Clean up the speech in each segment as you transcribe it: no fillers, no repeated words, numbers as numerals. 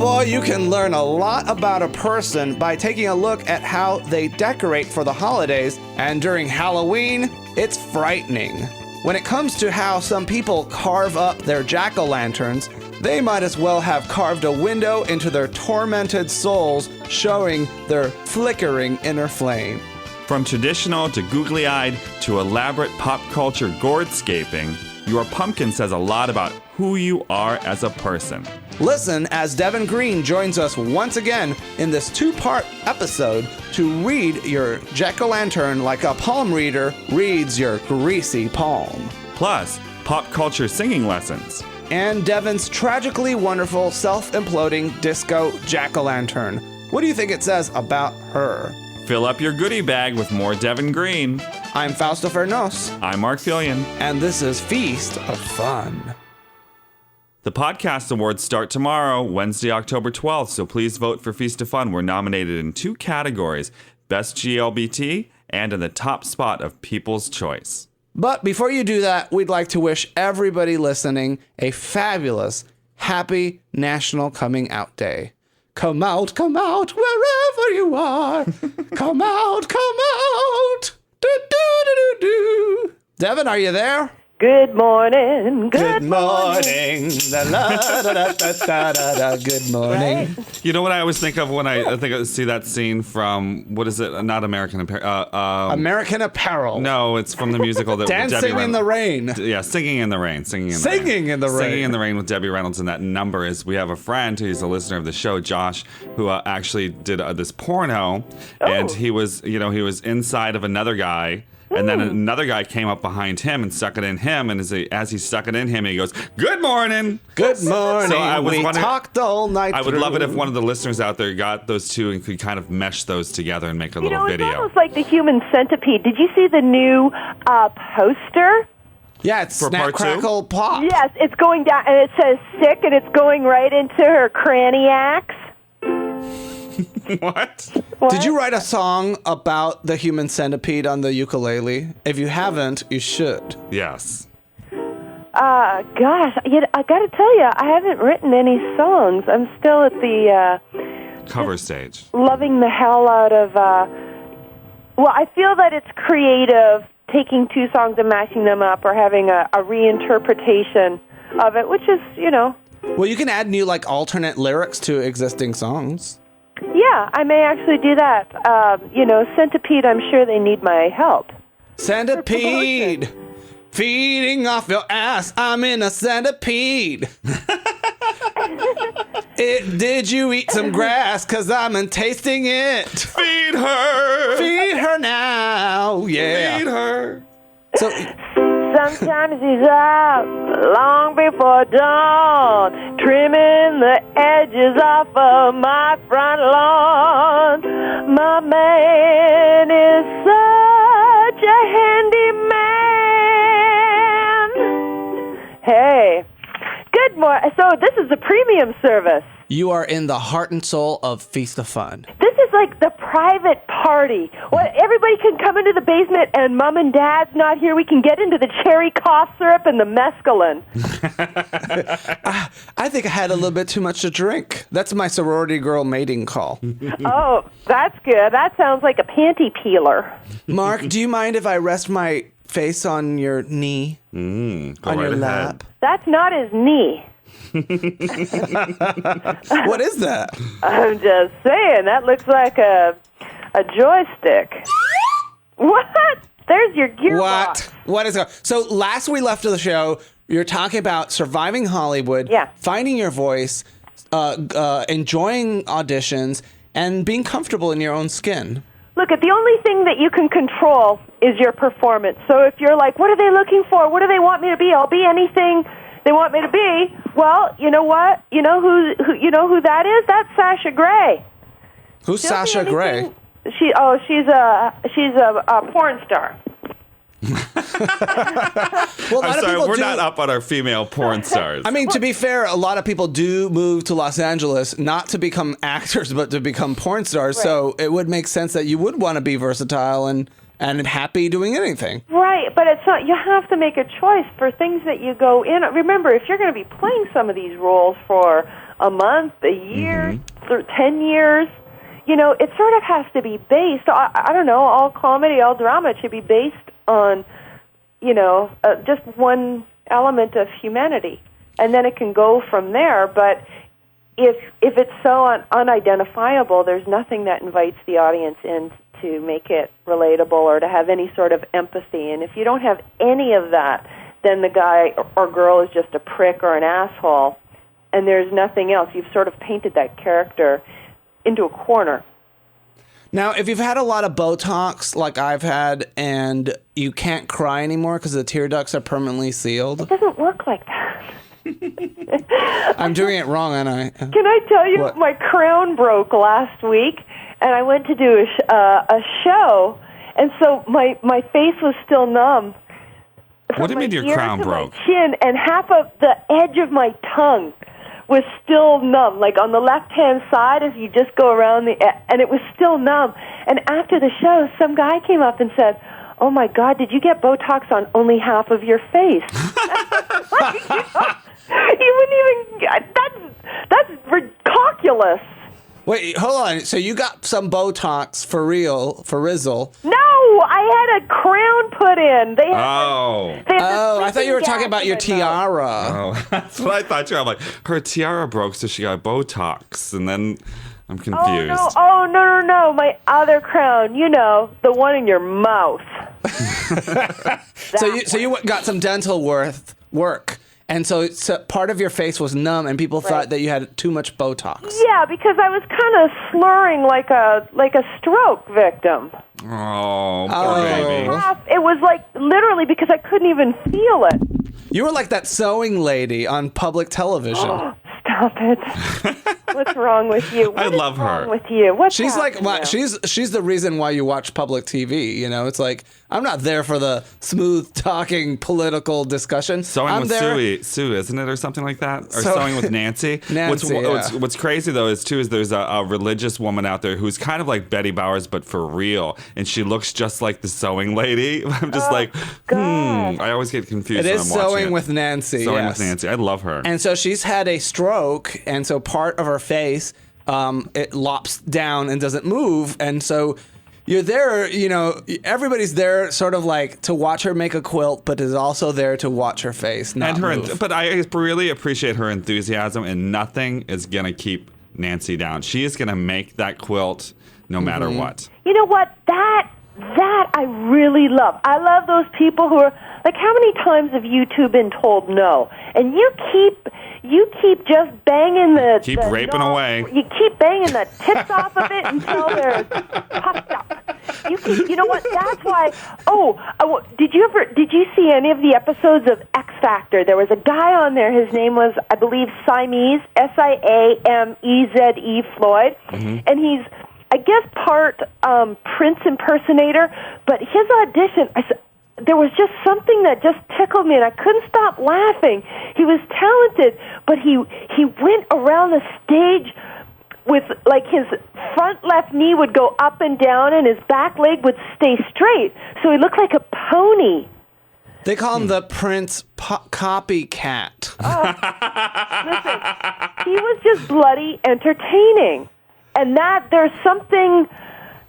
boy, you can learn a lot about a person by taking a look at how they decorate for the holidays, and during Halloween, it's frightening. When it comes to how some people carve up their jack-o'-lanterns, they might as well have carved a window into their tormented souls, showing their flickering inner flame. From traditional to googly-eyed to elaborate pop culture gourd-scaping, your pumpkin says a lot about who you are as a person. Listen as Deven Green joins us once again in this two-part episode to read your jack-o'-lantern like a palm reader reads your greasy palm. Plus, pop culture singing lessons. And Deven's tragically wonderful self-imploding disco jack-o'-lantern. What do you think it says about her? Fill up your goodie bag with more Deven Green. I'm Fausto Fernos. I'm Mark Fillion. And this is Feast of Fun. The podcast awards start tomorrow, Wednesday, October 12th, so please vote for Feast of Fun. We're nominated in 2 categories, Best GLBT and in the top spot of People's Choice. But before you do that, we'd like to wish everybody listening a fabulous, happy National Coming Out Day. Come out, wherever you are. Come out. Do, do, do, do, do. Deven, are you there? Good morning. Good morning. La, la, da, da, da, da, da, da. Good morning. Right? You know what I always think of when I see that scene from, what is it? Not American Apparel. American Apparel. No, it's from the musical that Dancing in the Rain. Yeah, Singing in the Rain. Singing in the Rain with Debbie Reynolds. And that number is, we have a friend who's a listener of the show, Josh, who actually did this porno. And he was inside of another guy. And then another guy came up behind him and stuck it in him. And as he stuck it in him, he goes, "Good morning." Good morning. So I was we talked all night I would through. love it if one of the listeners out there got those two and could kind of mesh those together and make a little video. It's almost like the human centipede. Did you see the new poster? Yeah, it's For Snap, part 2? Crackle, Pop. Yes, it's going down, and it says sick, and it's going right into her craniacs. What? Did you write a song about the human centipede on the ukulele? If you haven't, you should. Yes. Gosh, I got to tell you, I haven't written any songs. I'm still at the Cover stage. loving the hell out of. Well, I feel that it's creative, taking 2 songs and mashing them up, or having a reinterpretation of it, which is, Well, you can add new, alternate lyrics to existing songs. Yeah, I may actually do that. Centipede, I'm sure they need my help. Centipede, feeding off your ass. I'm in a centipede. Did you eat some grass? 'Cause I'm tasting it. Feed her. Feed her now. Yeah. Feed her. So, Sometimes he's out long before dawn, trimming the edges off of my front lawn. My man is such a handy man. Hey, good morning. So this is a premium service. you are in the heart and soul of Feast of Fun. This is like the private party. Well, everybody can come into the basement, and Mom and Dad's not here. We can get into the cherry cough syrup and the mescaline. I think I had a little bit too much to drink. That's my sorority girl mating call. Oh, that's good. That sounds like a panty peeler. Mark, do you mind if I rest my face on your knee? Go On right your ahead. lap? That's not his knee. What is that? I'm just saying, that looks like a joystick. What? There's your gearbox. What is that? So last we left of the show, you're talking about surviving Hollywood, Yeah. finding your voice, enjoying auditions, and being comfortable in your own skin. Look, the only thing that you can control is your performance. So if you're like, what are they looking for? What do they want me to be? I'll be anything they want me to be. Well, you know what? You know who that is? That's Sasha Grey. Who's She'll be Sasha Grey? anything- she's a porn star. Well, I'm sorry, we're not up on our female porn stars. I mean, to be fair, a lot of people do move to Los Angeles not to become actors, but to become porn stars. Right. So it would make sense that you would want to be versatile and happy doing anything. Right. but it's not. You have to make a choice for things that you go in. Remember, if you're going to be playing some of these roles for a month, a year, 10 years, it sort of has to be based. I don't know. All comedy, all drama, it should be based on, just one element of humanity, and then it can go from there. But if it's so unidentifiable, there's nothing that invites the audience in to make it relatable or to have any sort of empathy. And if you don't have any of that, then the guy or girl is just a prick or an asshole, and there's nothing else. You've sort of painted that character into a corner. Now, if you've had a lot of Botox like I've had and you can't cry anymore because the tear ducts are permanently sealed. It doesn't work like that. I'm doing it wrong, aren't I? Can I tell you, what? My crown broke last week, and I went to do a show, and so my face was still numb. What do you mean your crown broke? My chin, and half of the edge of my tongue was still numb, like on the left-hand side as you just go around and it was still numb. And after the show, some guy came up and said, "Oh my God, did you get Botox on only half of your face?" You wouldn't even. That's ridiculous. Wait, hold on. So you got some Botox for real, for Rizzle? No, I had a crown put in. They had I thought you were talking about your tiara. Oh, that's what I thought. I'm like, her tiara broke, so she got Botox, and then I'm confused. Oh, no, my other crown. The one in your mouth. So you got some dental work. And so part of your face was numb, and people thought that you had too much Botox. Yeah, because I was kind of slurring like a stroke victim. Oh, poor baby. It was like literally because I couldn't even feel it. You were like that sewing lady on public television. Oh, stop it! What's wrong with you? I love her. What's wrong with you? What's she's like now? she's the reason why you watch public TV. It's like I'm not there for the smooth talking political discussion. Sewing with Sue, isn't it, or something like that? Or sewing with Nancy. What's crazy though is there's a religious woman out there who's kind of like Betty Bowers but for real, and she looks just like the sewing lady. I'm just I always get confused. It when is I'm watching Sewing with Nancy. Sewing with Nancy. I love her. And so she's had a stroke, and so part of her face it lops down and doesn't move, and so you're there, everybody's there sort of like to watch her make a quilt, but is also there to watch her face not move. But I really appreciate her enthusiasm, and nothing is going to keep Nancy down. She is going to make that quilt no matter what. You know what? That I really love. I love those people who are like, how many times have you two been told no? And you keep just banging raping away. You keep banging the tips off of it until they're puffed up. You know what? That's why. Did you see any of the episodes of X Factor? There was a guy on there. His name was, I believe, Siamese, Siameze Floyd, and he's, I guess, part Prince impersonator. But his audition, there was just something that just tickled me, and I couldn't stop laughing. He was talented, but he went around the stage with, like, his front left knee would go up and down, and his back leg would stay straight. So he looked like a pony. They call him the Prince copycat. Listen, he was just bloody entertaining. And there's something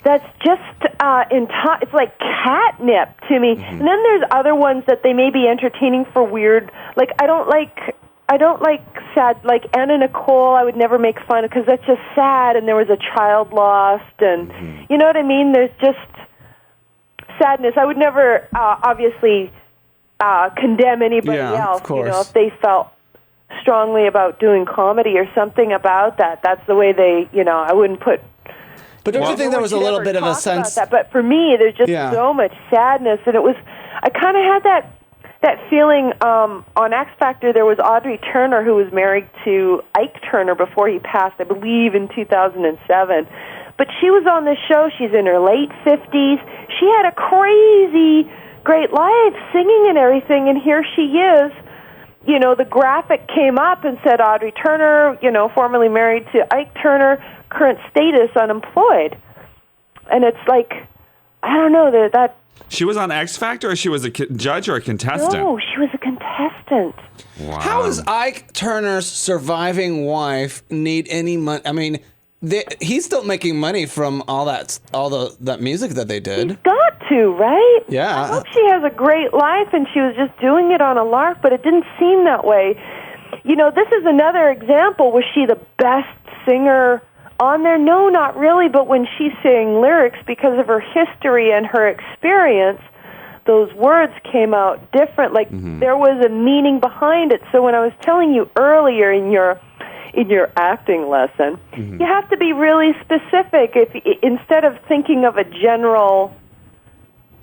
that's just it's like catnip to me. And then there's other ones that they may be entertaining for weird. Like I don't like sad. Like Anna Nicole, I would never make fun of because that's just sad. And there was a child lost, and you know what I mean. There's just sadness. I would never obviously condemn anybody else. Of course. If they felt strongly about doing comedy or something about that. That's the way they, I wouldn't put. But don't you think there was a little bit of a sense? But for me, there's just so much sadness, and I kind of had that feeling on X Factor. There was Audrey Turner, who was married to Ike Turner before he passed, I believe, in 2007. But she was on this show. She's in her late 50s. She had a crazy, great life, singing and everything, and here she is. The graphic came up and said Audrey Turner, formerly married to Ike Turner, current status unemployed. And it's like, I don't know, She was on X Factor, or she was a judge or a contestant? No, she was a contestant. Wow. How does Ike Turner's surviving wife need any money? I mean, he's still making money from all that music that they did. He's got to, right? Yeah. I hope she has a great life and she was just doing it on a lark, but it didn't seem that way. You know, this is another example. Was she the best singer on there? No, not really, but when she sang lyrics, because of her history and her experience, those words came out different. Like, there was a meaning behind it. So when I was telling you earlier in your acting lesson, you have to be really specific. Instead of thinking of a general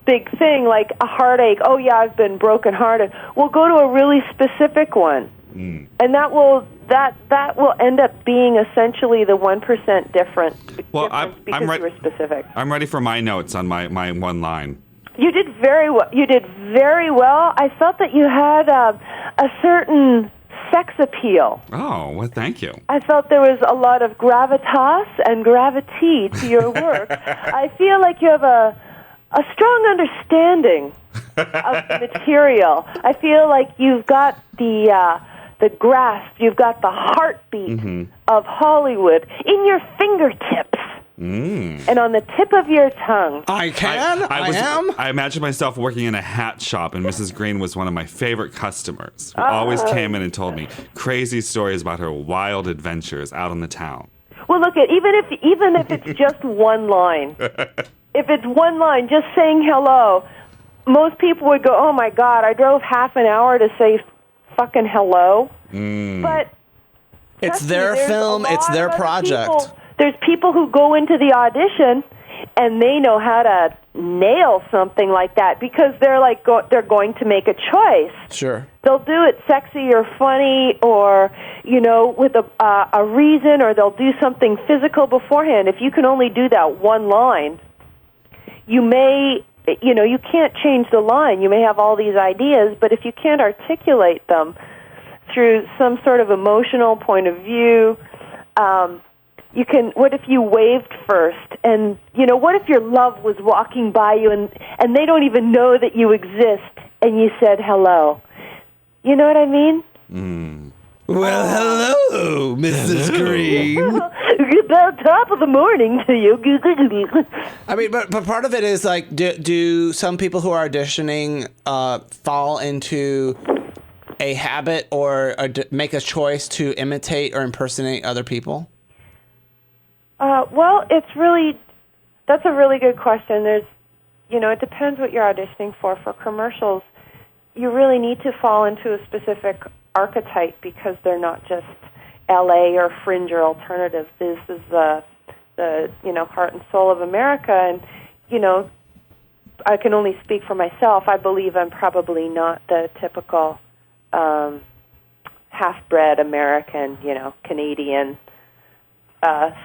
big thing like a heartache, oh yeah, I've been brokenhearted, well, go to a really specific one. And that will end up being essentially the 1% difference. Well, because you were specific. I'm ready for my notes on my one line. You did very well. I felt that you had a certain sex appeal. Oh, well, thank you. I felt there was a lot of gravitas and gravity to your work. I feel like you have a strong understanding of the material. I feel like you've got the grasp, you've got the heartbeat of Hollywood in your fingertips. And on the tip of your tongue. I imagine myself working in a hat shop, and Mrs. Green was one of my favorite customers who always came in and told me crazy stories about her wild adventures out on the town. Well, look, even if it's just one line, if it's one line, just saying hello, most people would go, oh my God, I drove half an hour to say fucking hello. But it's their film, it's their project. There's people who go into the audition and they know how to nail something like that because they're like they're going to make a choice. Sure. They'll do it sexy or funny or, you know, with a reason, or they'll do something physical beforehand. If you can only do that one line, you can't change the line. You may have all these ideas, but if you can't articulate them through some sort of emotional point of view, what if you waved first? And, what if your love was walking by you and they don't even know that you exist and you said hello? You know what I mean? Well, hello, Mrs. Green. About top of the morning to you. I mean, but part of it is like, do some people who are auditioning fall into a habit or make a choice to imitate or impersonate other people? Well, that's a really good question. There's, it depends what you're auditioning for. For commercials, you really need to fall into a specific archetype because they're not just LA or fringe or alternative. This is the heart and soul of America, and I can only speak for myself. I believe I'm probably not the typical half-bred American, Canadian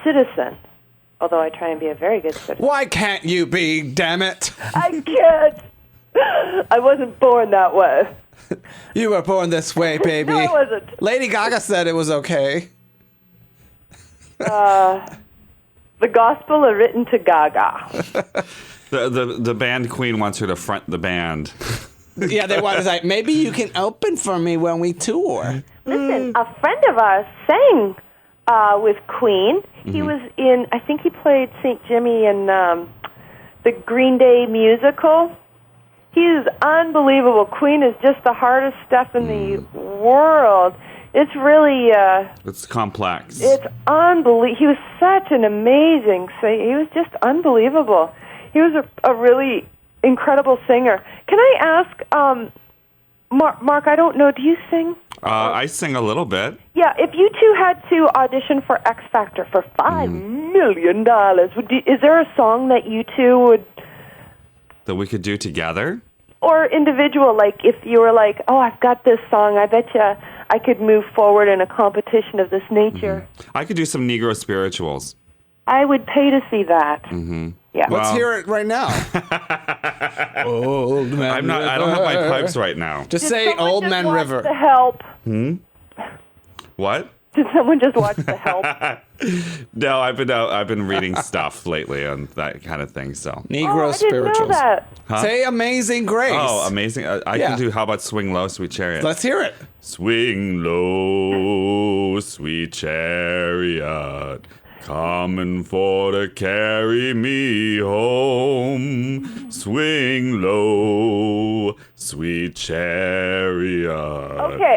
citizen, although I try and be a very good citizen. Why can't you be, damn it? I can't. I wasn't born that way. You were born this way, baby. No, I wasn't. Lady Gaga said it was okay. The gospel are written to Gaga. The band queen wants her to front the band. Yeah, they want to say, maybe you can open for me when we tour. Listen, a friend of ours sang with Queen. He was in, I think he played St. Jimmy in the Green Day musical. He's unbelievable. Queen is just the hardest stuff in the world. It's really... it's complex. It's unbelievable. He was such an amazing singer. He was just unbelievable. He was a really incredible singer. Can I ask, Mark, I don't know, do you sing? I sing a little bit. Yeah, if you two had to audition for X Factor for $5 million, is there a song that you two would... That we could do together? Or individual, like if you were like, oh, I've got this song, I bet you I could move forward in a competition of this nature. I could do some Negro spirituals. I would pay to see that. Yeah. Let's hear it right now. Old Man River. I don't have my pipes right now. Just say Old Man River. To help. What? Did someone just watch The Help? No, I've been reading stuff lately on that kind of thing. So Negro I spirituals. didn't know that. Huh? Say Amazing Grace. Oh, amazing! I can do. How about Swing Low, Sweet Chariot? Let's hear it. Swing low, sweet chariot, coming for to carry me home. Swing low, sweet chariot.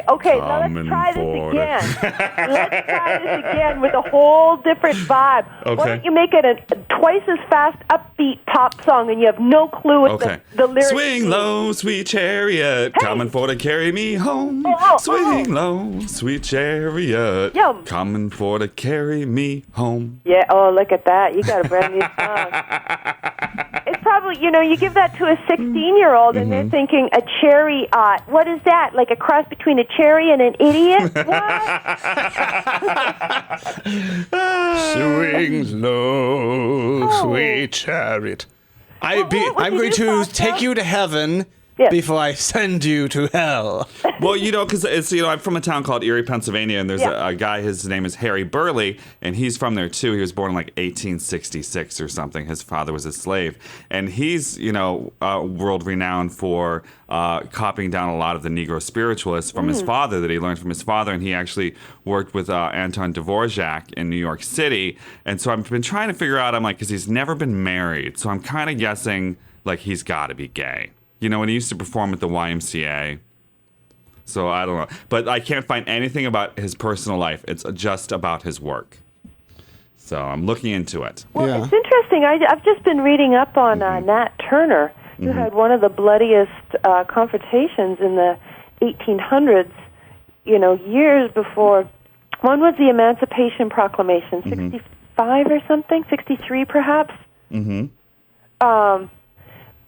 Okay, now let's try this again. Let's try this again with a whole different vibe. Okay. Why don't you make it a twice as fast, upbeat pop song, and you have no clue what the lyrics Swing mean. low, sweet chariot, coming for to carry me home. Swing low, sweet chariot, Yum. coming for to carry me home. Yeah, look at that. You got a brand new song. It's probably, you give that to a 16-year-old, and they're thinking, a cherry what is that? Like a cross between a cherry and an idiot? What? Swing low, sweet chariot. I'm going to take you to heaven before I send you to hell. Well, because it's, I'm from a town called Erie, Pennsylvania, and there's a guy, his name is Harry Burley, and he's from there too. He was born in like 1866 or something. His father was a slave. And he's, world renowned for copying down a lot of the Negro spiritualists from his father that he learned from his father. And he actually worked with Anton Dvorak in New York City. And so I've been trying to figure out, because he's never been married. So I'm kind of guessing, he's got to be gay. When he used to perform at the YMCA. So I don't know. But I can't find anything about his personal life. It's just about his work. So I'm looking into it. Well, it's interesting. I've just been reading up on Nat Turner, who had one of the bloodiest confrontations in the 1800s, years before. One was the Emancipation Proclamation, 65 or something, 63 perhaps.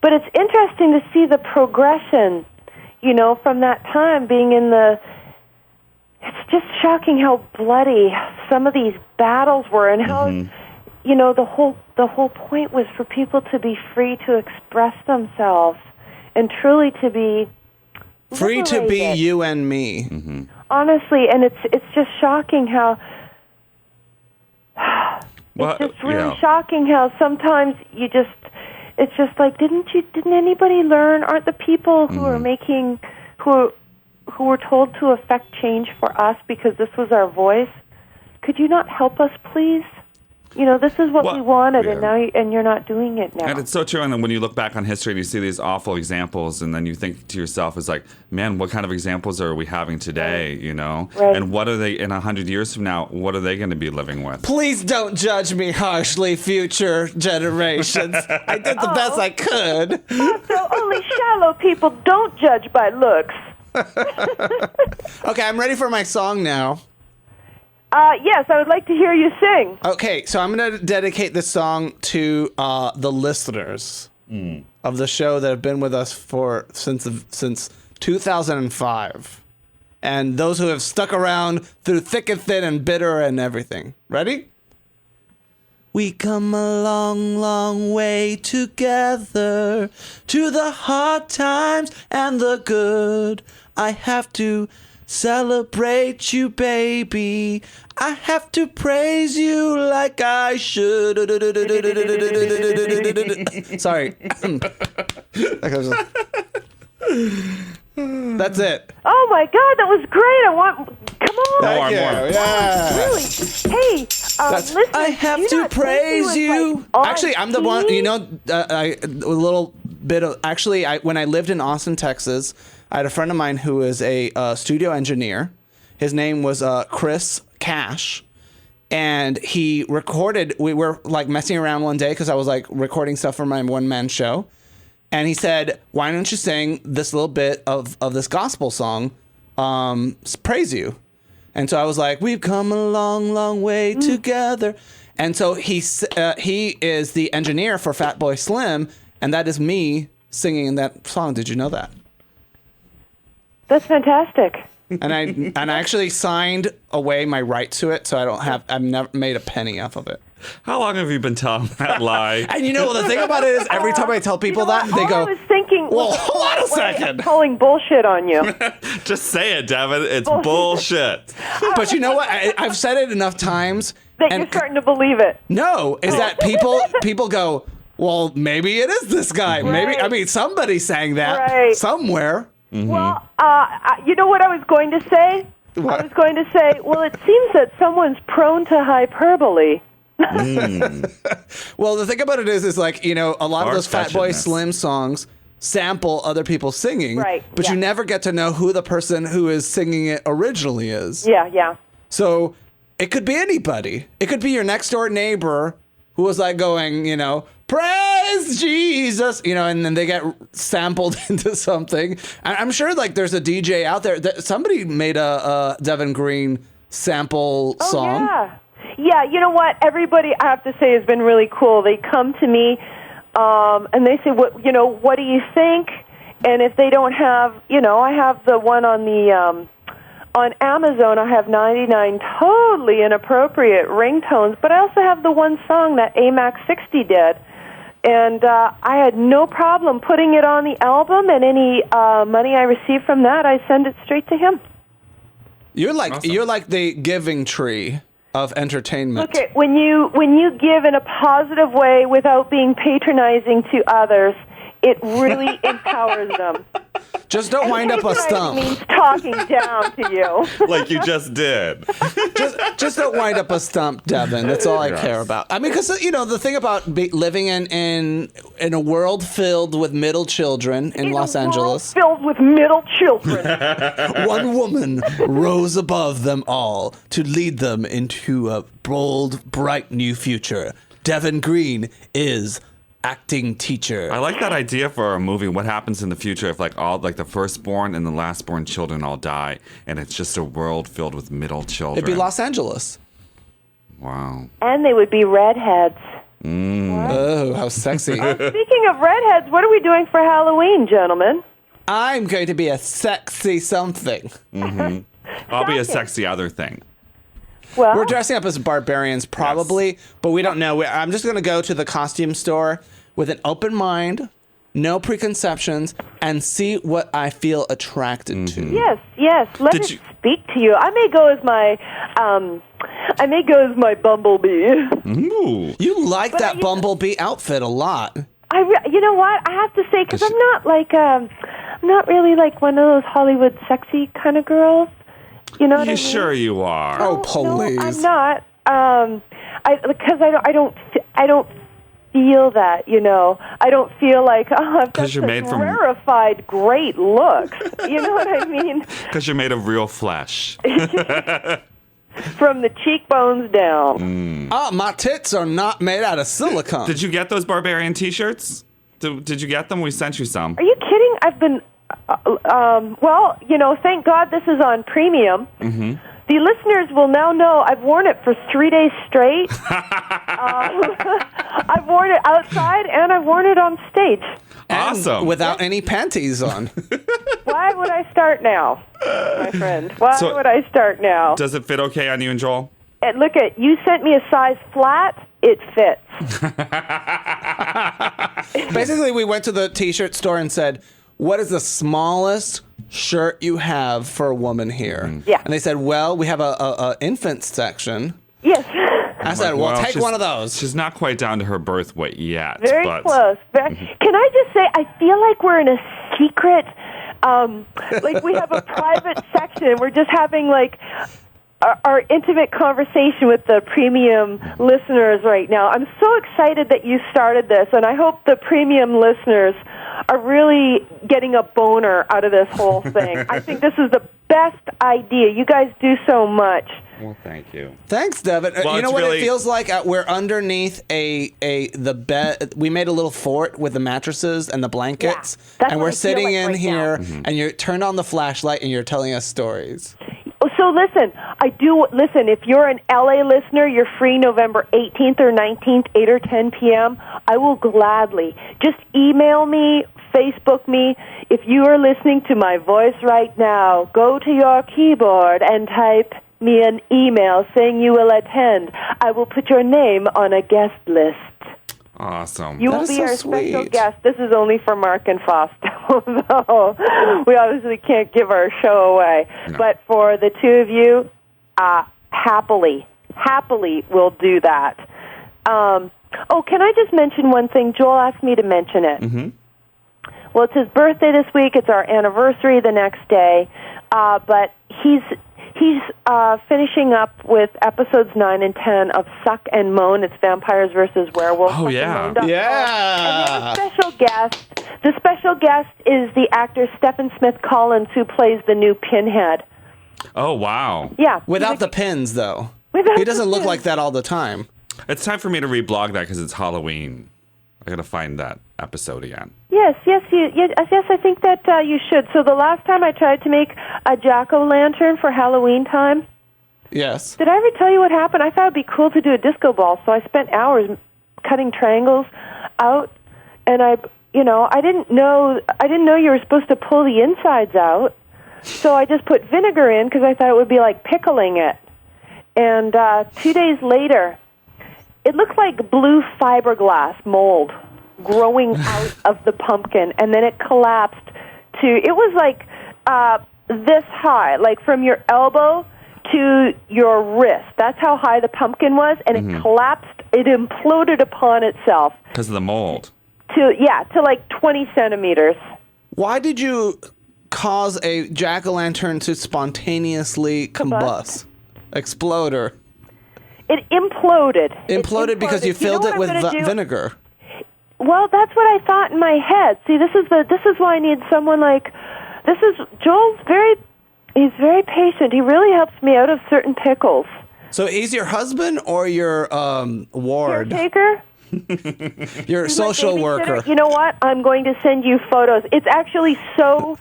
But it's interesting to see the progression, from that time being in the... It's just shocking how bloody some of these battles were, and how, the whole point was for people to be free to express themselves and truly to be free liberated. to be you and me. Honestly, and it's just shocking how... It's just really shocking how sometimes you just... It's just like, didn't anybody learn? Aren't the people who are making, who were told to affect change for us because this was our voice? Could you not help us, please? This is what we wanted, and you're not doing it now. And it's so true. And then when you look back on history and you see these awful examples, and then you think to yourself, it's like, man, what kind of examples are we having today? Right. And what are they in 100 years from now? What are they going to be living with? Please don't judge me harshly, future generations. I did the best I could. So only shallow people don't judge by looks. Okay, I'm ready for my song now. Yes, I would like to hear you sing. Okay, so I'm going to dedicate this song to the listeners of the show that have been with us since 2005. And those who have stuck around through thick and thin and bitter and everything. Ready? We come a long, long way together, to the hard times and the good. I have to celebrate you, baby. I have to praise you like I should. Sorry. That's it. Oh my God, that was great! Come on. Thank you. Yeah. Really? Hey, listen. I have to praise you. Actually, I'm the one. A little bit of. Actually, when I lived in Austin, Texas, I had a friend of mine who is a studio engineer. His name was Chris Cash, and he recorded. We were messing around one day because I was recording stuff for my one-man show. And he said, why don't you sing this little bit of this gospel song, Praise You? And so I was like, we've come a long, long way together. And so he is the engineer for Fatboy Slim, and that is me singing that song. Did you know that? That's fantastic. And I actually signed away my right to it, so I've never made a penny off of it. How long have you been telling that lie? And the thing about it is, every time I tell people that, they go, I was thinking, well, hold on a second. Calling bullshit on you. Just say it, Devin. It's bullshit. But you know what? I've said it enough times. That you're starting to believe it. No, is that people go, well, maybe it is this guy. Right. Maybe, somebody sang that somewhere. Mm-hmm. Well, you know what I was going to say? What? I was going to say, well, it seems that someone's prone to hyperbole. Well, the thing about it is like, a lot of those Fatboy Far-fetchedness. Slim songs sample other people singing. Right, But you never get to know who the person who is singing it originally is. Yeah. So it could be anybody. It could be your next door neighbor who was like going, praise Jesus, and then they get sampled into something. I'm sure like there's a DJ out there that somebody made a Deven Green sample song. Yeah, you know what? Everybody, I have to say, has been really cool. They come to me and they say, what do you think? And if they don't have, I have the one on the on Amazon, I have 99 totally inappropriate ringtones, but I also have the one song that AMAX 60 did. And I had no problem putting it on the album, and any money I receive from that, I send it straight to him. You're like the giving tree of entertainment. Look, when you give in a positive way without being patronizing to others, it really empowers them. Just don't wind up a stump. Means talking down to you. Like you just did. Just don't wind up a stump, Devin. That's all I care about. I mean, because the thing about living in a world filled with middle children in Los Angeles, filled with middle children, one woman rose above them all to lead them into a bold, bright new future. Deven Green is acting teacher. I like that idea for a movie. What happens in the future if all the firstborn and the lastborn children all die, and it's just a world filled with middle children? It'd be Los Angeles. Wow. And they would be redheads. Oh, how sexy. Speaking of redheads, what are we doing for Halloween, gentlemen? I'm going to be a sexy something. Mm-hmm. I'll be a sexy other thing. Well, we're dressing up as barbarians, probably, but we don't know. I'm just going to go to the costume store with an open mind, no preconceptions, and see what I feel attracted to. Yes. Let it speak to you. I may go as my bumblebee. Ooh. You like that bumblebee outfit a lot. You know what? I have to say, because I'm not really like one of those Hollywood sexy kind of girls. You know what I mean? Sure you are. Oh, please. No, I'm not. Because I don't feel that. I don't feel like I've got you're made from rarefied, great looks. You know what I mean? Because you're made of real flesh. From the cheekbones down. My tits are not made out of silicone. Did you get those barbarian T-shirts? Did you get them? We sent you some. Are you kidding? I've been. Well, thank God this is on premium. Mm-hmm. The listeners will now know I've worn it for 3 days straight. I've worn it outside and I've worn it on stage. Awesome. Without any panties on. Why would I start now, my friend? Why would I start now? Does it fit okay on you and Joel? And look, you sent me a size flat. It fits. Basically, we went to the T-shirt store and said, what is the smallest shirt you have for a woman here? Yeah. And they said, well, we have a infant section. Yes. I said, well, take one of those. She's not quite down to her birth weight yet. Very close. Can I just say, I feel like we're in a secret, like we have a private section. We're just having like our intimate conversation with the premium listeners right now. I'm so excited that you started this, and I hope the premium listeners are really getting a boner out of this whole thing. I think this is the best idea. You guys do so much. Well, thank you. Thanks, Devin. Well, you know what really... it feels like? We're underneath the bed. We made a little fort with the mattresses and the blankets, and we're sitting in here, and you turn on the flashlight, and you're telling us stories. So listen, if you're an LA listener, you're free November 18th or 19th, 8 or 10 p.m., I will gladly just email me, Facebook me. if you are listening to my voice right now, go to your keyboard and type me an email saying you will attend. I will put your name on a guest list. Awesome. You will be our special guest. This is only for Mark and Fausto, though. We obviously can't give our show away. No. But for the two of you, happily we'll do that. Can I just mention one thing? Joel asked me to mention it. Mm-hmm. Well, it's his birthday this week. It's our anniversary the next day. But he's finishing up with episodes 9 and 10 of Suck and Moan. It's Vampires versus Werewolves. Oh, yeah. Yeah. And we have a special guest. The special guest is the actor Stephen Smith Collins, who plays the new Pinhead. Oh, wow. Yeah. Without the pins, though. He doesn't look like that all the time. It's time for me to reblog that because it's Halloween. I got to find that episode again. Yes, I think that you should. So the last time I tried to make a jack-o'-lantern for Halloween time. Yes. Did I ever tell you what happened? I thought it'd be cool to do a disco ball, so I spent hours cutting triangles out, and I didn't know you were supposed to pull the insides out, so I just put vinegar in because I thought it would be like pickling it. And 2 days later, it looked like blue fiberglass mold growing out of the pumpkin, and then it collapsed it was like this high, like from your elbow to your wrist. That's how high the pumpkin was, and it collapsed. It imploded upon itself. Because of the mold. To like 20 centimeters. Why did you cause a jack-o'-lantern to spontaneously combust? Exploder. It imploded. Imploded because you filled it with vinegar. Well, that's what I thought in my head. See, this is why I need someone like Joel's he's very patient. He really helps me out of certain pickles. So he's your husband or your ward? Caretaker? Your social worker. You know what? I'm going to send you photos. It's actually so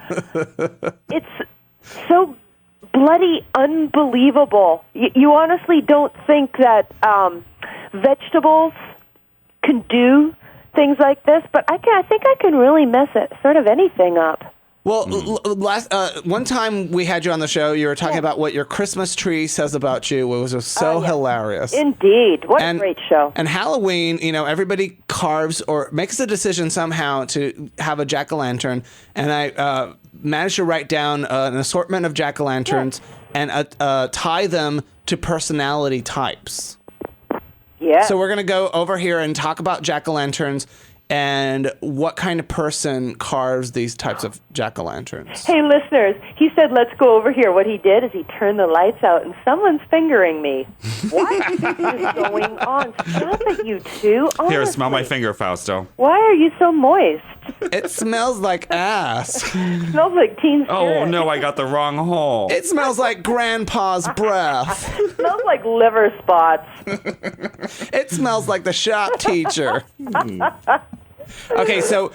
bloody unbelievable. You honestly don't think that vegetables can do things like this, but I think I can really mess anything up. Well, one time we had you on the show, you were talking about what your Christmas tree says about you. It was so hilarious. Indeed. What a great show. And Halloween, everybody carves or makes a decision somehow to have a jack-o'-lantern. And I managed to write down an assortment of jack-o'-lanterns and tie them to personality types. Yeah. So we're going to go over here and talk about jack-o'-lanterns and what kind of person carves these types of jack-o'-lanterns. Hey, listeners, he said, let's go over here. What he did is he turned the lights out, and someone's fingering me. What is going on? Stop it, you two. Honestly. Here, smell my finger, Fausto. Why are you so moist? It smells like ass. It smells like Teen Spirit. Oh, no, I got the wrong hole. It smells like Grandpa's breath. It smells like liver spots. It smells like the shop teacher. Okay, so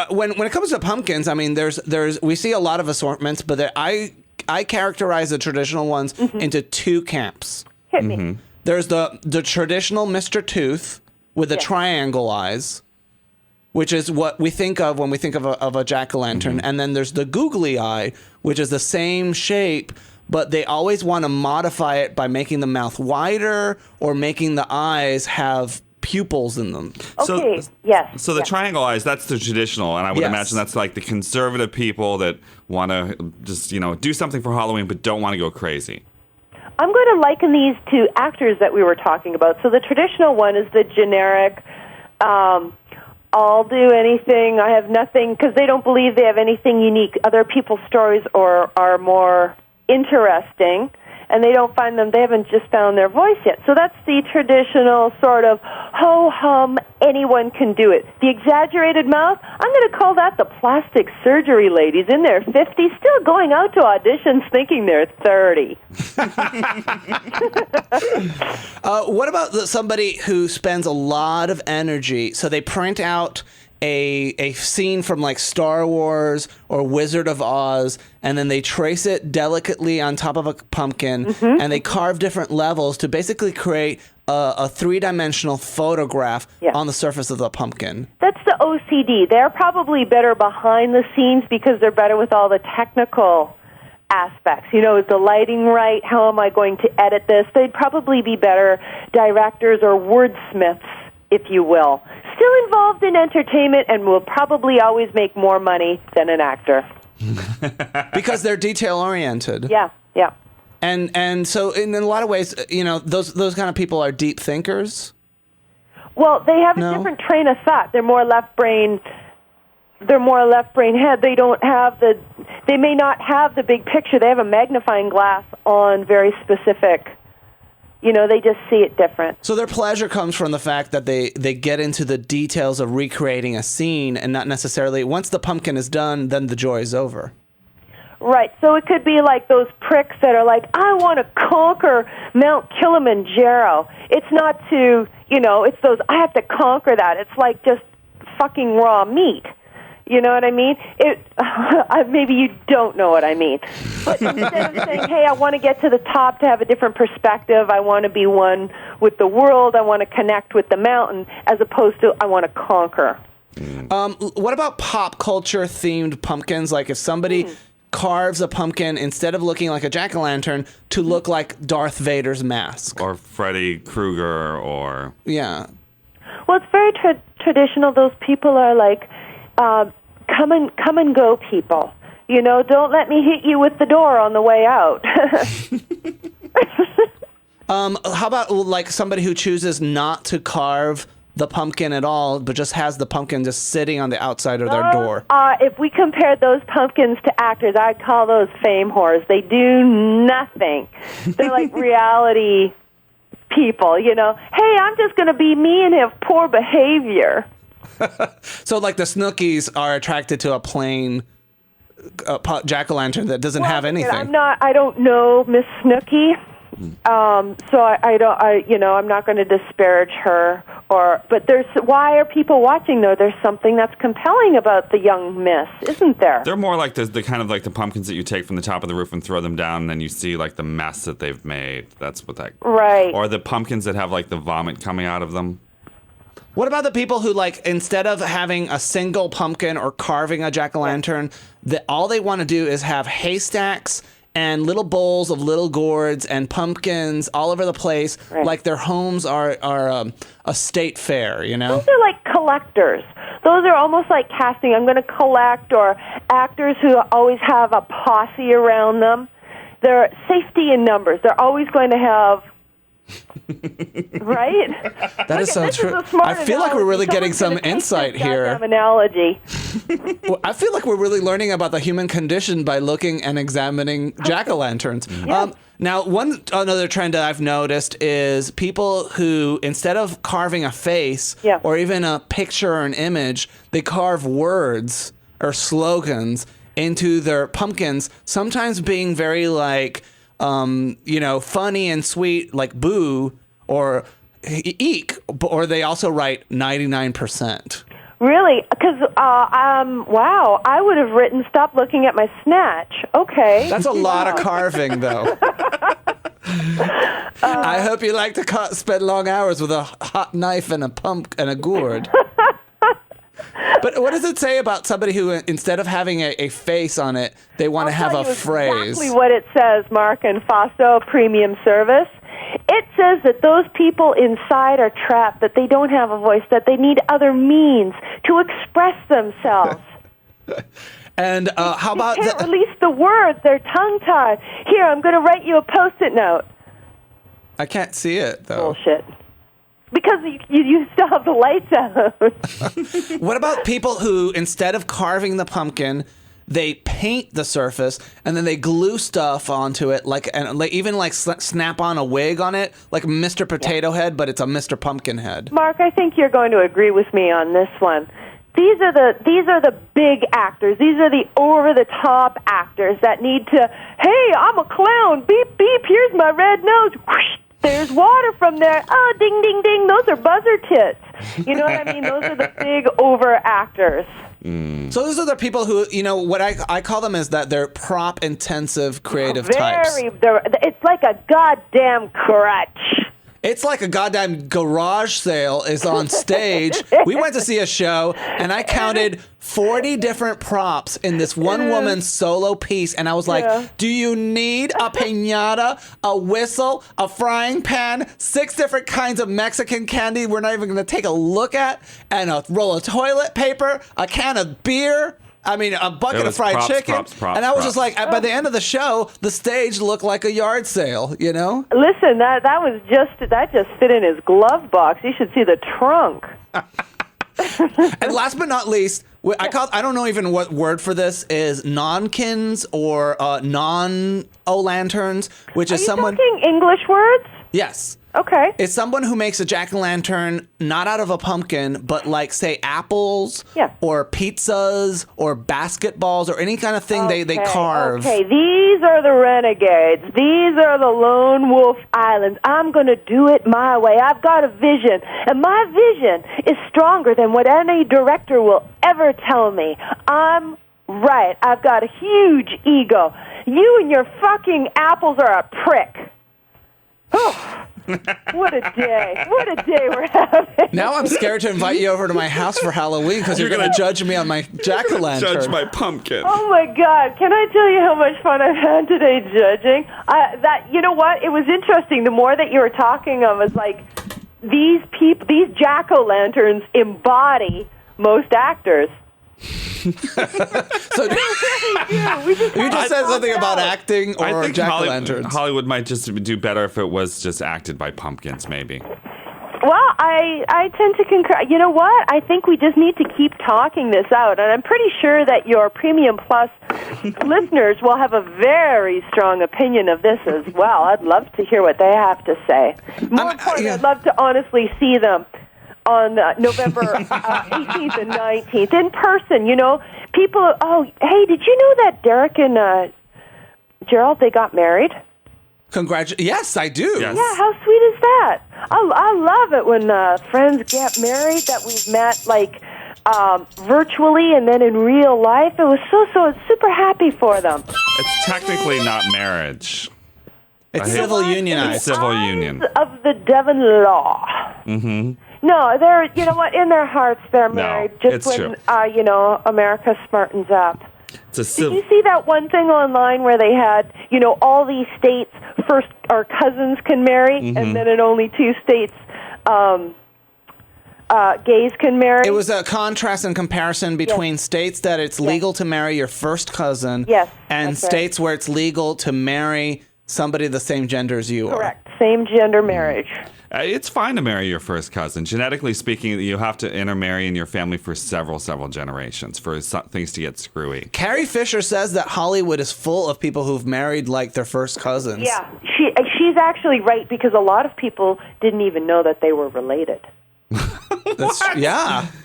when it comes to pumpkins, I mean, we see a lot of assortments, but I characterize the traditional ones into two camps. Hit me. There's the traditional Mr. Tooth with the triangle eyes, which is what we think of when we think of a jack-o'-lantern, and then there's the googly eye, which is the same shape, but they always want to modify it by making the mouth wider or making the eyes have pupils in them. Okay, yes. So the triangle eyes, that's the traditional, and I would imagine that's like the conservative people that want to just, do something for Halloween but don't want to go crazy. I'm going to liken these to actors that we were talking about. So the traditional one is the generic, I'll do anything, I have nothing, because they don't believe they have anything unique. Other people's stories are more interesting, and they haven't just found their voice yet. So that's the traditional sort of ho-hum, anyone can do it. The exaggerated mouth, I'm going to call that the plastic surgery ladies in their 50s, still going out to auditions thinking they're 30. What about somebody who spends a lot of energy? So they print out a scene from like Star Wars or Wizard of Oz, and then they trace it delicately on top of a pumpkin, and they carve different levels to basically create a three-dimensional photograph on the surface of the pumpkin. That's the OCD. They're probably better behind the scenes because they're better with all the technical aspects. You know, is the lighting right? How am I going to edit this? They'd probably be better directors or wordsmiths, if you will. Still involved in entertainment and will probably always make more money than an actor. Because they're detail-oriented. Yeah. And so in a lot of ways, you know, those kind of people are deep thinkers. Well, they have a different train of thought. They're more left brain. They're more a left brain head. They don't have they may not have the big picture. They have a magnifying glass on very specific, you know, they just see it different. So their pleasure comes from the fact that they get into the details of recreating a scene and not necessarily, once the pumpkin is done, then the joy is over. Right. So it could be like those pricks that are like, I want to conquer Mount Kilimanjaro. It's not to, you know, it's those, I have to conquer that. It's like just fucking raw meat. You know what I mean? Maybe you don't know what I mean. But instead of saying, hey, I want to get to the top to have a different perspective, I want to be one with the world, I want to connect with the mountain, as opposed to I want to conquer. What about pop culture themed pumpkins? Like if somebody carves a pumpkin instead of looking like a jack-o'-lantern to look like Darth Vader's mask. Or Freddy Krueger or... Yeah. Well, it's very traditional. Those people are like... come and go people. You know, don't let me hit you with the door on the way out. How about like somebody who chooses not to carve the pumpkin at all, but just has the pumpkin just sitting on the outside of their door? If we compared those pumpkins to actors, I'd call those fame whores. They do nothing. They're like reality people, you know. Hey, I'm just going to be me and have poor behavior. So, like the Snookies are attracted to a plain jack-o'-lantern that doesn't have anything. I don't know Miss Snooki, so I'm not going to disparage her. But why are people watching though? There's something that's compelling about the young miss, isn't there? They're more like the kind of like the pumpkins that you take from the top of the roof and throw them down, and then you see like the mess that they've made. That's what that. Right. Or the pumpkins that have like the vomit coming out of them. What about the people who, like, instead of having a single pumpkin or carving a jack-o'-lantern, all they want to do is have haystacks and little bowls of little gourds and pumpkins all over the place, like their homes are a state fair, you know? Those are like collectors. Those are almost like casting. I'm going to collect, or actors who always have a posse around them. They're safety in numbers. They're always going to have... Right? That is so true. I feel like we're really getting some insight here. Analogy. Well, I feel like we're really learning about the human condition by looking and examining jack-o'-lanterns. Yeah. Now, another trend that I've noticed is people who, instead of carving a face or even a picture or an image, they carve words or slogans into their pumpkins, sometimes being very like... funny and sweet, like boo or eek, or they also write 99%. Really? Because, wow, I would have written, stop looking at my snatch. Okay. That's a lot of carving, though. I hope you like to spend long hours with a hot knife and a gourd. But what does it say about somebody who, instead of having a face on it, they want to have a phrase? Exactly what it says, Mark and Fasto Premium Service. It says that those people inside are trapped, that they don't have a voice, that they need other means to express themselves. And how about... They can't release the words. They're tongue-tied. Here, I'm going to write you a Post-it note. I can't see it, though. Bullshit. Because you still have the lights out. What about people who, instead of carving the pumpkin, they paint the surface and then they glue stuff onto it, even snap on a wig on it, like Mr. Potato Head, but it's a Mr. Pumpkin Head. Mark, I think you're going to agree with me on this one. These are the big actors. These are the over-the-top actors that need to, hey, I'm a clown. Beep, beep, here's my red nose. Whoosh. There's water from there. Oh, ding, ding, ding. Those are buzzer tits. You know what I mean? Those are the big over actors. So those are the people who, what I call them is that they're prop-intensive creative types. It's like a goddamn crutch. It's like a goddamn garage sale is on stage. We went to see a show, and I counted 40 different props in this one woman's solo piece, and I was like, do you need a piñata, a whistle, a frying pan, 6 different kinds of Mexican candy we're not even going to take a look at, and a roll of toilet paper, a can of beer? I mean, a bucket of fried chicken. And I was just like, by the end of the show, the stage looked like a yard sale, you know? Listen, that just fit in his glove box. You should see the trunk. And last but not least, I don't know even what word for this is, nonkins or non-o-lanterns, which is someone... Are you talking English words? Yes. Okay. It's someone who makes a jack-o'-lantern not out of a pumpkin, but like, say, apples or pizzas or basketballs or any kind of thing they carve. Okay, these are the renegades. These are the lone wolf islands. I'm going to do it my way. I've got a vision, and my vision is stronger than what any director will ever tell me. I'm right. I've got a huge ego. You and your fucking apples are a prick. Oh, what a day. What a day we're having. Now I'm scared to invite you over to my house for Halloween because you're going to judge me on my jack-o'-lantern. Judge my pumpkin. Oh, my God. Can I tell you how much fun I've had today judging? You know what? It was interesting. The more that you were talking, I was like, these jack-o'-lanterns embody most actors. So you just said something about acting or jack-o'-lanterns. Hollywood might just do better if it was just acted by pumpkins, maybe. Well, I tend to concur. You know what? I think we just need to keep talking this out, and I'm pretty sure that your Premium Plus listeners will have a very strong opinion of this as well. I'd love to hear what they have to say. More importantly, I'd love to honestly see them on November 18th and 19th in person. You know, people, hey, did you know that Derek and Gerald, they got married? Yes, I do. Yes. Yeah, how sweet is that? I love it when friends get married that we've met, like, virtually and then in real life. It was so super happy for them. It's technically not marriage. It's civil unionized. It's civil union. Of the Deven law. Mm-hmm. No, they're, you know what, in their hearts they're married just when, America smartens up. Did you see that one thing online where they had, all these states first our cousins can marry, and then in only 2 states gays can marry? It was a contrast and comparison between states that it's legal to marry your first cousin and states where it's legal to marry somebody the same gender as you are. Correct. Same gender marriage. It's fine to marry your first cousin. Genetically speaking, you have to intermarry in your family for several generations for things to get screwy. Carrie Fisher says that Hollywood is full of people who've married like their first cousins. Yeah, she's actually right because a lot of people didn't even know that they were related.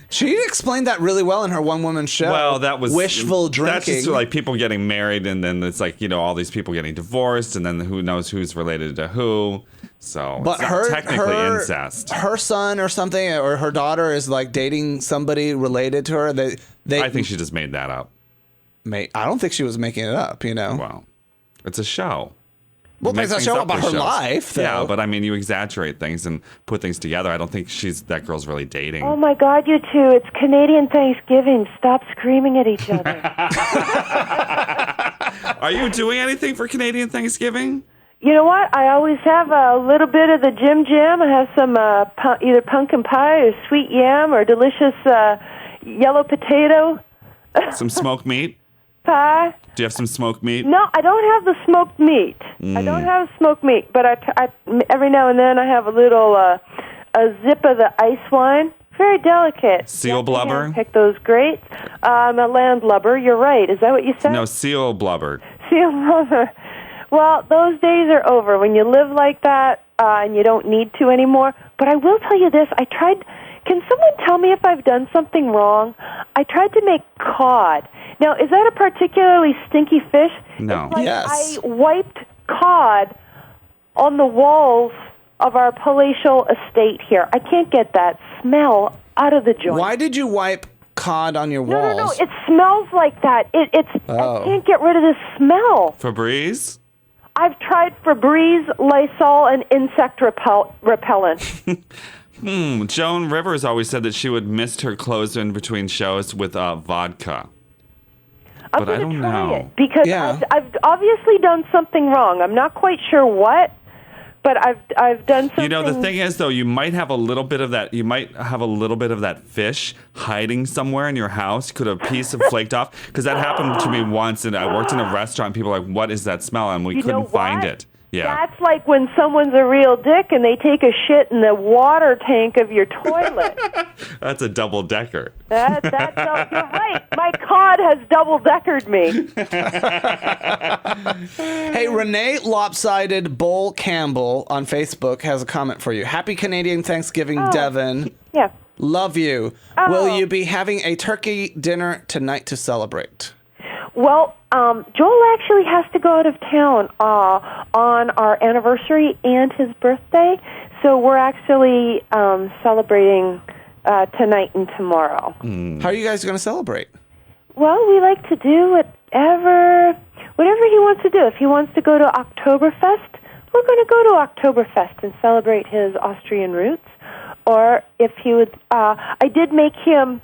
She explained that really well in her one-woman show. Well, that was wishful drinking. That's just like people getting married, and then it's like all these people getting divorced, and then who knows who's related to who. So, but it's technically incest. Her son or something, or her daughter is like dating somebody related to her. I think she just made that up. I don't think she was making it up. Well, it's a show. Well, it's a show about her life, though. Yeah, but I mean, you exaggerate things and put things together. I don't think that girl's really dating. Oh, my God, you two. It's Canadian Thanksgiving. Stop screaming at each other. Are you doing anything for Canadian Thanksgiving? You know what? I always have a little bit of the Jim Jam. I have some either pumpkin pie or sweet yam or delicious yellow potato. Some smoked meat? Pie. Do you have some smoked meat? No, I don't have the smoked meat. I don't have smoked meat, but I every now and then I have a little a zip of the ice wine. Very delicate. Seal blubber? Pick those grapes. A landlubber. You're right. Is that what you said? No, seal blubber. Seal blubber. Well, those days are over when you live like that and you don't need to anymore. But I will tell you this. Can someone tell me if I've done something wrong? I tried to make cod. Now, is that a particularly stinky fish? No. Yes. I wiped cod on the walls of our palatial estate here. I can't get that smell out of the joint. Why did you wipe cod on your walls? No. It smells like that. I can't get rid of this smell. Febreze? I've tried Febreze, Lysol, and insect repellent. Joan Rivers always said that she would mist her clothes in between shows with vodka. But I don't know. It because I've obviously done something wrong. I'm not quite sure what, but I've done something. You know, the thing is, though, you might have a little bit of that. You might have a little bit of that fish hiding somewhere in your house. Could a piece have flaked off? Because that happened to me once, and I worked in a restaurant. And people were like, "What is that smell?" And we couldn't find it. Yeah. That's like when someone's a real dick and they take a shit in the water tank of your toilet. That's a double-decker. You're right. My cod has double-deckered me. Hey, Renee Lopsided Bull Campbell on Facebook has a comment for you. Happy Canadian Thanksgiving, Deven. Yeah. Love you. Oh. Will you be having a turkey dinner tonight to celebrate? Well, Joel actually has to go out of town on our anniversary and his birthday, so we're actually celebrating tonight and tomorrow. How are you guys going to celebrate? Well, we like to do whatever he wants to do. If he wants to go to Oktoberfest, we're going to go to Oktoberfest and celebrate his Austrian roots. Or if he would, I did make him.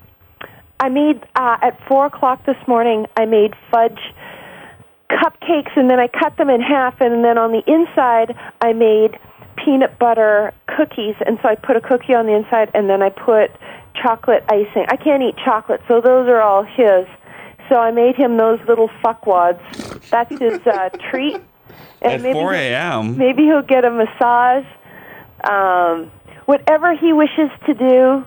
I made, at 4 o'clock this morning, I made fudge cupcakes, and then I cut them in half, and then on the inside, I made peanut butter cookies, and so I put a cookie on the inside, and then I put chocolate icing. I can't eat chocolate, so those are all his. So I made him those little fuckwads. That's his treat. And at 4 a.m.? Maybe he'll get a massage. Whatever he wishes to do,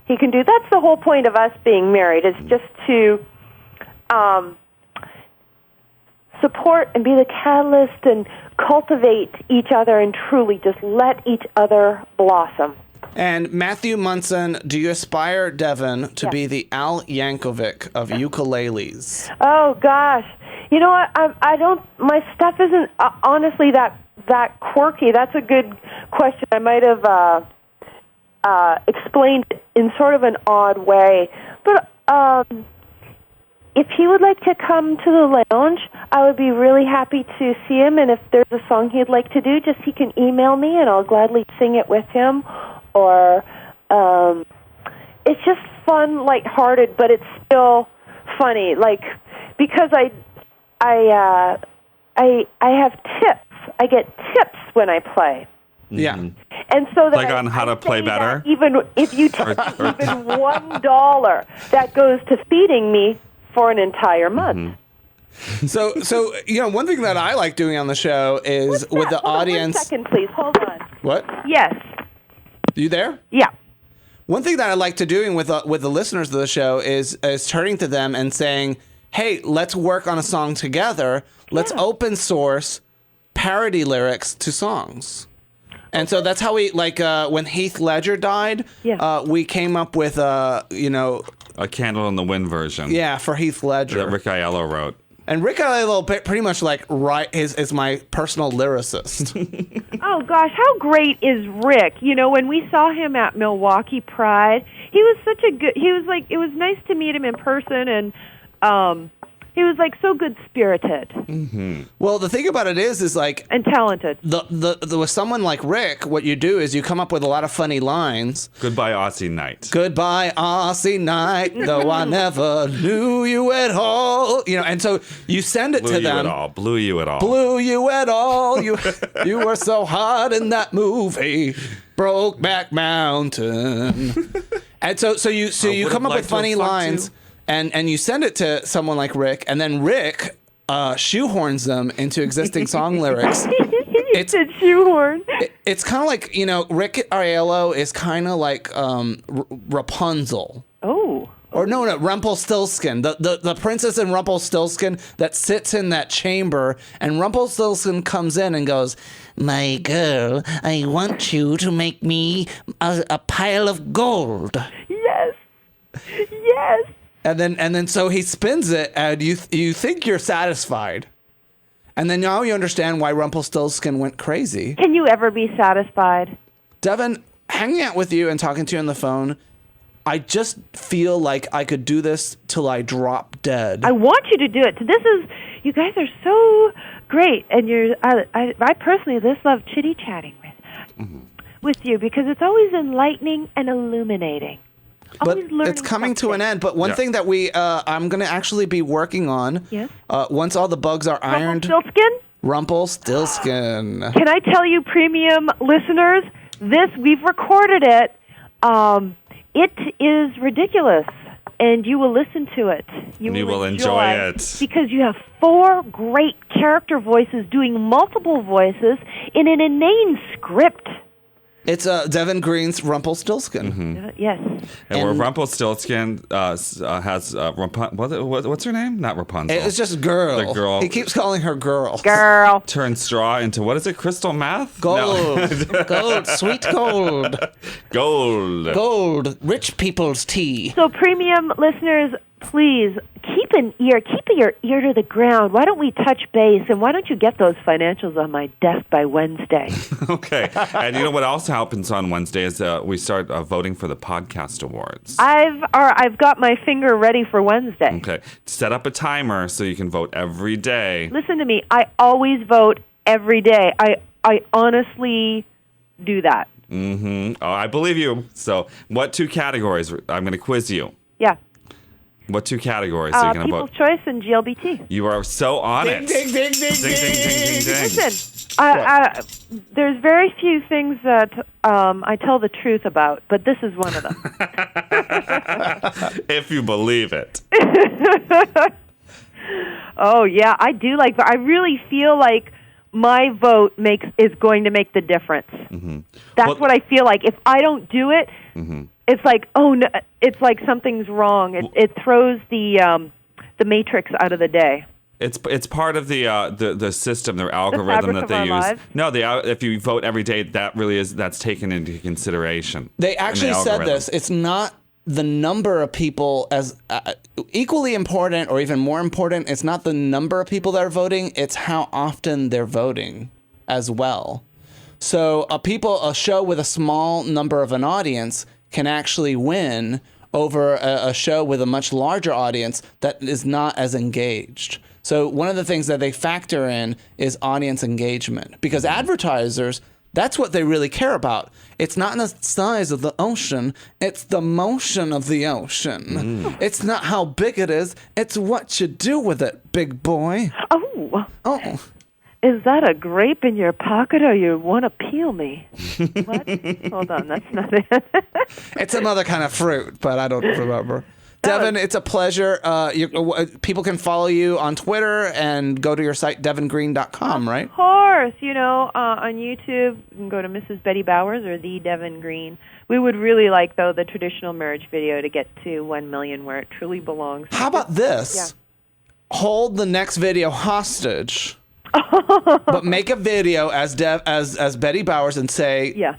he can do. That's the whole point of us being married, is just to support and be the catalyst and cultivate each other and truly just let each other blossom. And Matthew Munson, do you aspire, Deven, to be the Al Yankovic of ukuleles? Oh, gosh. You know what? I don't, my stuff isn't honestly that quirky. That's a good question. I might have explained it in sort of an odd way. But if he would like to come to the lounge, I would be really happy to see him. And if there's a song he'd like to do, just he can email me and I'll gladly sing it with him. Or it's just fun, lighthearted, but it's still funny. Like, because I have tips. I get tips when I play. Yeah. And so that like on how to play better? Even if you take even $1, that goes to feeding me for an entire month. So you know, one thing that I like doing on the show is with the audience. 1 second, please. Hold on. What? Yes. You there? Yeah. One thing that I like to doing with the listeners of the show is turning to them and saying, "Hey, let's work on a song together. Let's open source parody lyrics to songs." And so that's how we, like, when Heath Ledger died, we came up with, a Candle in the Wind version. Yeah, for Heath Ledger. That Rick Aiello wrote. And Rick Aiello pretty much, like, is my personal lyricist. Oh, gosh, how great is Rick? You know, when we saw him at Milwaukee Pride, he was such a good, he was like, it was nice to meet him in person, and he was like so good-spirited. Mm-hmm. Well, the thing about it is like, and talented. With someone like Rick, what you do is you come up with a lot of funny lines. Goodbye, Aussie night. Goodbye, Aussie night. Though I never knew you at all. You know, and so you send it to them. Blew you at all. Blew you at all. You were so hot in that movie, Brokeback Mountain. And so you come up with funny lines. And you send it to someone like Rick, and then Rick shoehorns them into existing song lyrics. It's a shoehorn. It's kind of like, you know, Rick Aiello is kind of like Rapunzel. Oh. Or no, Rumpelstiltskin. The princess in Rumpelstiltskin that sits in that chamber, and Rumpelstiltskin comes in and goes, "My girl, I want you to make me a pile of gold." Yes. Yes. And then so he spins it, and you think you're satisfied. And then now you understand why Rumpelstiltskin went crazy. Can you ever be satisfied? Deven, hanging out with you and talking to you on the phone, I just feel like I could do this till I drop dead. I want you to do it. You guys are so great. And I personally just love chitty-chatting with you because it's always enlightening and illuminating. But it's coming to an end. But one thing that I'm going to actually be working on, once all the bugs are ironed. Rumpelstiltskin. Can I tell you, premium listeners, we've recorded it. It is ridiculous, and you will listen to it. You will enjoy it. Because you have 4 great character voices doing multiple voices in an inane script. It's Deven Green's Rumpelstiltskin. Mm-hmm. Yes. And where Rumpelstiltskin has what's her name? Not Rapunzel. It's just girl. The girl. He keeps calling her girl. Girl. Turn straw into, what is it, crystal meth? Gold. No. Gold. Sweet gold. Gold. Gold. Rich people's tea. So premium listeners, please keep your ear to the ground. Why don't we touch base, and why don't you get those financials on my desk by Wednesday? Okay. And you know what also happens on Wednesday is we start voting for the podcast awards. I've got my finger ready for Wednesday. Okay. Set up a timer so you can vote every day. Listen to me. I always vote every day. I honestly do that. Mm-hmm. Oh, I believe you. So what 2 categories? I'm going to quiz you. Yeah. What 2 categories are you going to vote? People's Choice and GLBT. You are so on it. Ding, ding, ding, ding, ding, ding, ding, ding, ding. Listen, there's very few things that I tell the truth about, but this is one of them. If you believe it. Oh, yeah, I do I really feel like my vote is going to make the difference. Mm-hmm. That's what I feel like. If I don't do it, it's like, oh no, it's like something's wrong. It throws the matrix out of the day. It's part of the system, their algorithm that they use. Lives? No, if you vote every day, that's taken into consideration. They actually said this. It's not the number of people as equally important or even more important. It's not the number of people that are voting. It's how often they're voting as well. So a show with a small number of an audience can actually win over a show with a much larger audience that is not as engaged. So one of the things that they factor in is audience engagement, because advertisers, that's what they really care about. It's not the size of the ocean, it's the motion of the ocean. It's not how big it is, it's what you do with it, big boy. Oh. Is that a grape in your pocket, or you want to peel me? What? Hold on, that's not it. It's another kind of fruit, but I don't remember. Deven, it's a pleasure. People can follow you on Twitter and go to your site, devengreen.com, right? Of course. On YouTube, you can go to Mrs. Betty Bowers or The Deven Green. We would really like, though, the traditional marriage video to get to 1 million where it truly belongs. How about this? Yeah. Hold the next video hostage. But make a video as Betty Bowers and say,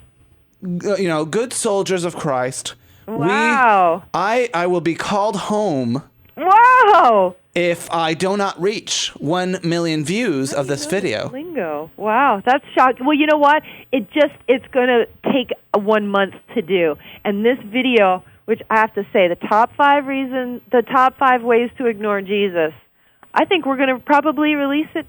good soldiers of Christ. Wow. I will be called home. Wow. If I do not reach 1 million views of this video. Lingo. Wow, that's shocking. Well, you know what? It's going to take 1 month to do. And this video, which I have to say, the top 5 ways to ignore Jesus, I think we're going to probably release it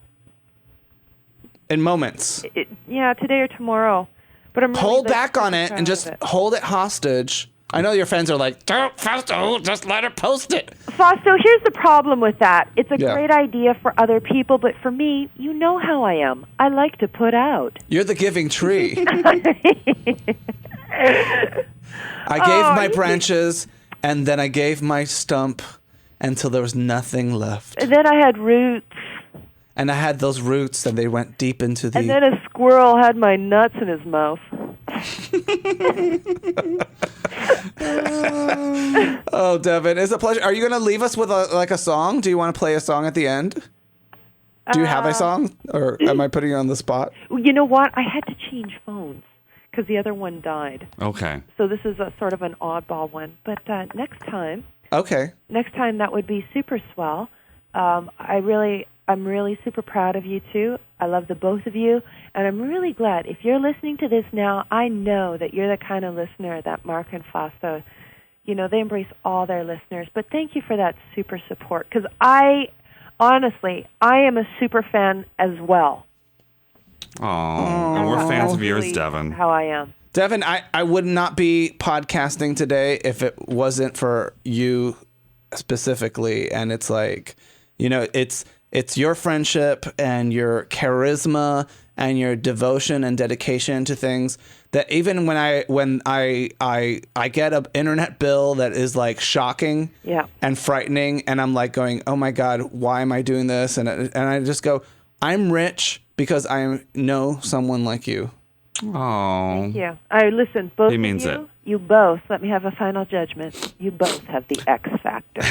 in moments. Today or tomorrow. But I'm really hold back on it and just hold it hostage. I know your fans are like, don't, Fausto, just let her post it. Fausto, here's the problem with that. It's a great idea for other people, but for me, you know how I am. I like to put out. You're the giving tree. I gave my branches, and then I gave my stump until there was nothing left. And then I had roots. And I had those roots, and they went deep into the... And then a squirrel had my nuts in his mouth. Oh, Deven, it's a pleasure. Are you going to leave us with a song? Do you want to play a song at the end? Do you have a song, or am I putting you on the spot? You know what? I had to change phones because the other one died. Okay. So this is a sort of an oddball one. But next time... Okay. Next time, that would be super swell. I'm really super proud of you two. I love the both of you, and I'm really glad. If you're listening to this now, I know that you're the kind of listener that Mark and Fausto, they embrace all their listeners. But thank you for that super support, because I honestly, I am a super fan as well. Oh, and we're fans of yours, Deven. How I am. Deven, I would not be podcasting today if it wasn't for you specifically. And it's like, it's your friendship and your charisma and your devotion and dedication to things that even when I get an internet bill that is like shocking and frightening, and I'm like going, oh my God, why am I doing this? And I just go, I'm rich because I know someone like you. Oh, thank you. Listen, both he means of you, it. You both, let me have a final judgment. You both have the X factor.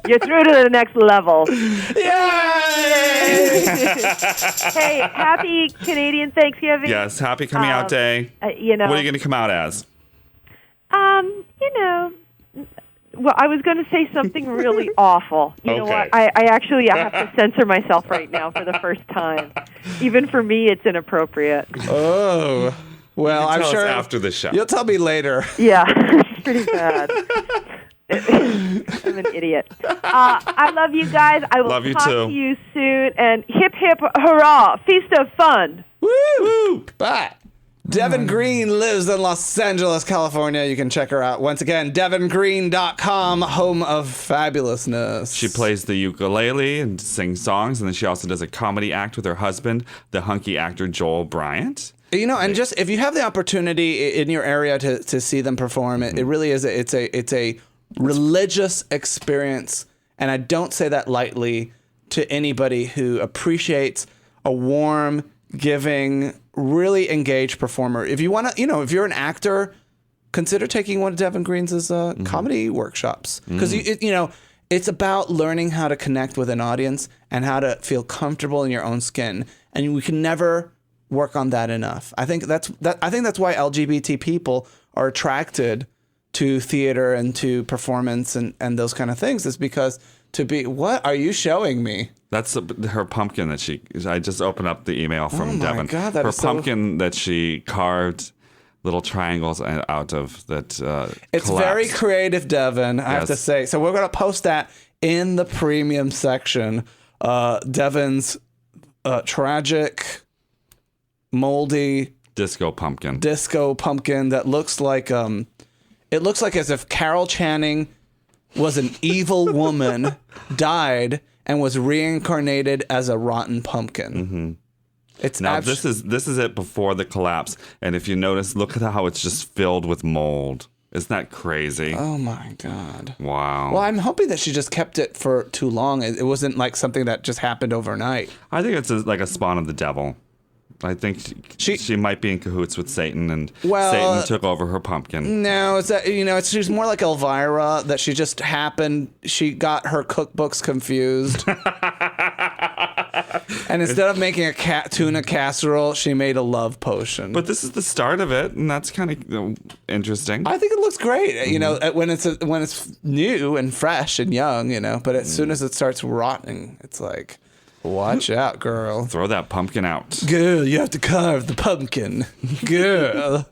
You're through to the next level. Yay! Hey, happy Canadian Thanksgiving. Yes, happy coming out day. What are you going to come out as? Well, I was going to say something really awful. You know what? I actually have to censor myself right now for the first time. Even for me, it's inappropriate. Oh. Well, I'm sure after the show. You'll tell me later. Yeah, it's pretty bad. I'm an idiot. I love you guys. I will talk to you soon. And hip, hip, hurrah. Feast of fun. Woo! Woo! Bye. Deven Green lives in Los Angeles, California. You can check her out. Once again, devengreen.com, home of fabulousness. She plays the ukulele and sings songs, and then she also does a comedy act with her husband, the hunky actor Joel Bryant. And just if you have the opportunity in your area to see them perform, it really is. It's a religious experience, and I don't say that lightly to anybody who appreciates a warm, giving, really engaged performer. If you want to, if you're an actor, consider taking one of Deven Green's comedy workshops, because it's about learning how to connect with an audience and how to feel comfortable in your own skin, and we can never work on that enough. I think that's why LGBT people are attracted to theater and to performance and those kind of things, is because what are you showing me? That's her pumpkin that I just opened up the email from Deven. Oh my God, that her is pumpkin that she carved little triangles out of that. It's collapsed. very creative, Deven, I have to say. So we're going to post that in the premium section. Deven's tragic, moldy disco pumpkin that looks like it looks like as if Carol Channing was an evil woman, died, and was reincarnated as a rotten pumpkin. Mm-hmm. It's now this is it before the collapse, and if you notice, look at how it's just filled with mold. Isn't that crazy? Oh my God! Wow. Well, I'm hoping that she just kept it for too long. It wasn't like something that just happened overnight. I think it's like a spawn of the devil. I think she might be in cahoots with Satan, and Satan took over her pumpkin. No, it's that she's more like Elvira, that she got her cookbooks confused. And instead of making a tuna casserole, she made a love potion. But this is the start of it, and that's kind of interesting. I think it looks great, when it's new and fresh and young, But as soon as it starts rotting, it's like, watch out, girl. Throw that pumpkin out. Girl, you have to carve the pumpkin. Girl.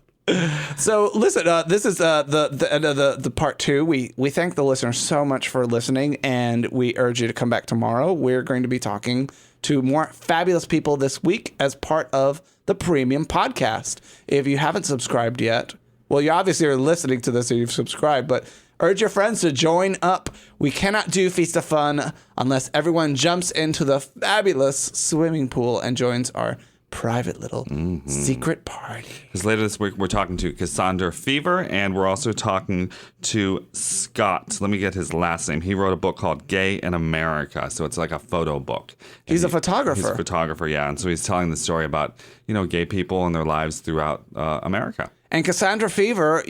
So listen, this is the end of the part 2. We thank the listeners so much for listening, and we urge you to come back tomorrow. We're going to be talking to more fabulous people this week as part of the premium podcast. If you haven't subscribed yet, well, you obviously are listening to this and you've subscribed, but urge your friends to join up. We cannot do Feast of Fun unless everyone jumps into the fabulous swimming pool and joins our private little secret party. Because later this week, we're talking to Cassandra Fever, and we're also talking to Scott. Let me get his last name. He wrote a book called Gay in America, so it's like a photo book. He's a photographer. He's a photographer, yeah. And so he's telling the story about, gay people and their lives throughout America. And Cassandra Fever,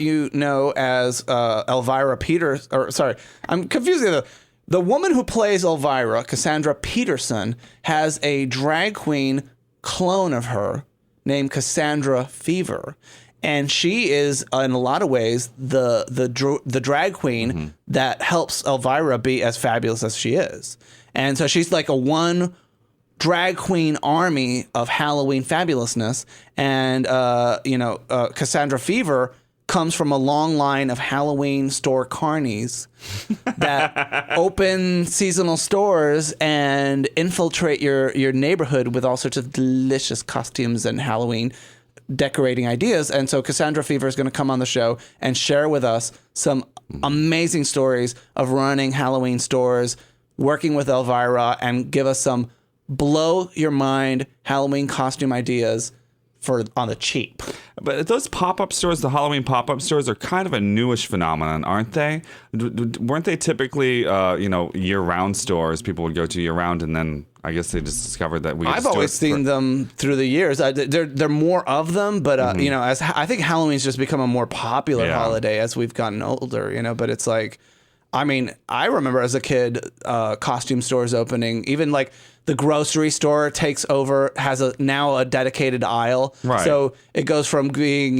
as Elvira Peters, I'm confusing the woman who plays Elvira, Cassandra Peterson, has a drag queen clone of her named Cassandra Fever, and she is in a lot of ways the drag queen that helps Elvira be as fabulous as she is. And so she's like a one drag queen army of Halloween fabulousness, and Cassandra Fever comes from a long line of Halloween store carnies that open seasonal stores and infiltrate your neighborhood with all sorts of delicious costumes and Halloween decorating ideas. And so Cassandra Fever is going to come on the show and share with us some amazing stories of running Halloween stores, working with Elvira, and give us some blow your mind Halloween costume ideas on the cheap. But those pop-up stores, the Halloween pop-up stores, are kind of a newish phenomenon, aren't they? Weren't they typically, year-round stores people would go to year-round, and then I guess they just discovered that I've always seen them through the years. There are more of them, but as I think Halloween's just become a more popular holiday as we've gotten older. But it's like, I mean, I remember as a kid, costume stores opening, even like the grocery store takes over, has now a dedicated aisle. Right. So it goes from being,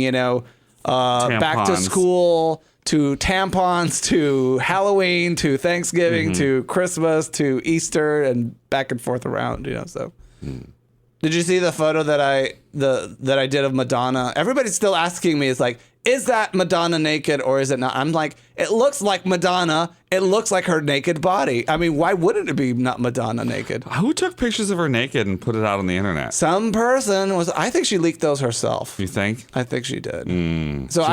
back to school to tampons to Halloween to Thanksgiving to Christmas to Easter and back and forth around, so. Did you see the photo that I did of Madonna? Everybody's still asking me, is that Madonna naked or is it not? I'm like, it looks like Madonna. It looks like her naked body. I mean, why wouldn't it be not Madonna naked? Who took pictures of her naked and put it out on the internet? Some person I think she leaked those herself. You think? I think she did. So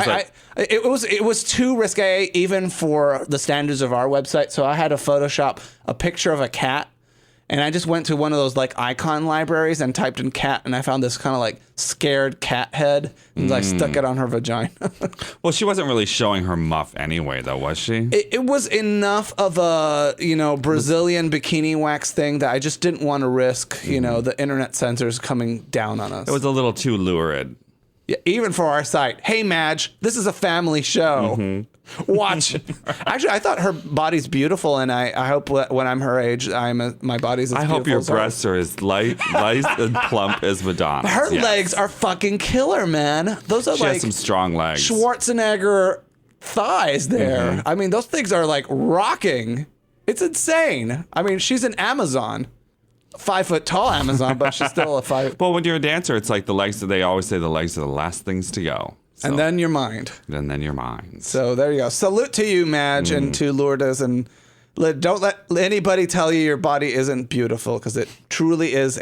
it was too risque even for the standards of our website. So I had to Photoshop a picture of a cat. And I just went to one of those icon libraries and typed in cat, and I found this kind of scared cat head, and I stuck it on her vagina. Well, she wasn't really showing her muff anyway, though, was she? It was enough of a Brazilian bikini wax thing that I just didn't want to risk the internet censors coming down on us. It was a little too lurid. Yeah, even for our site. Hey, Madge, this is a family show. Watch. Actually, I thought her body's beautiful, and I hope when I'm her age, my body's as beautiful. I hope your breasts are as light and plump as Madonna. Her legs are fucking killer, man. Those are she has some strong legs. Schwarzenegger thighs there. I mean, those things are rocking. It's insane. I mean, she's an Amazon. 5 foot tall Amazon, but she's still a 5. Well, when you're a dancer, it's like the legs. They always say the legs are the last things to go. So, and then your mind. And then your mind. So there you go. Salute to you, Madge, and to Lourdes. And don't let anybody tell you your body isn't beautiful, because it truly is.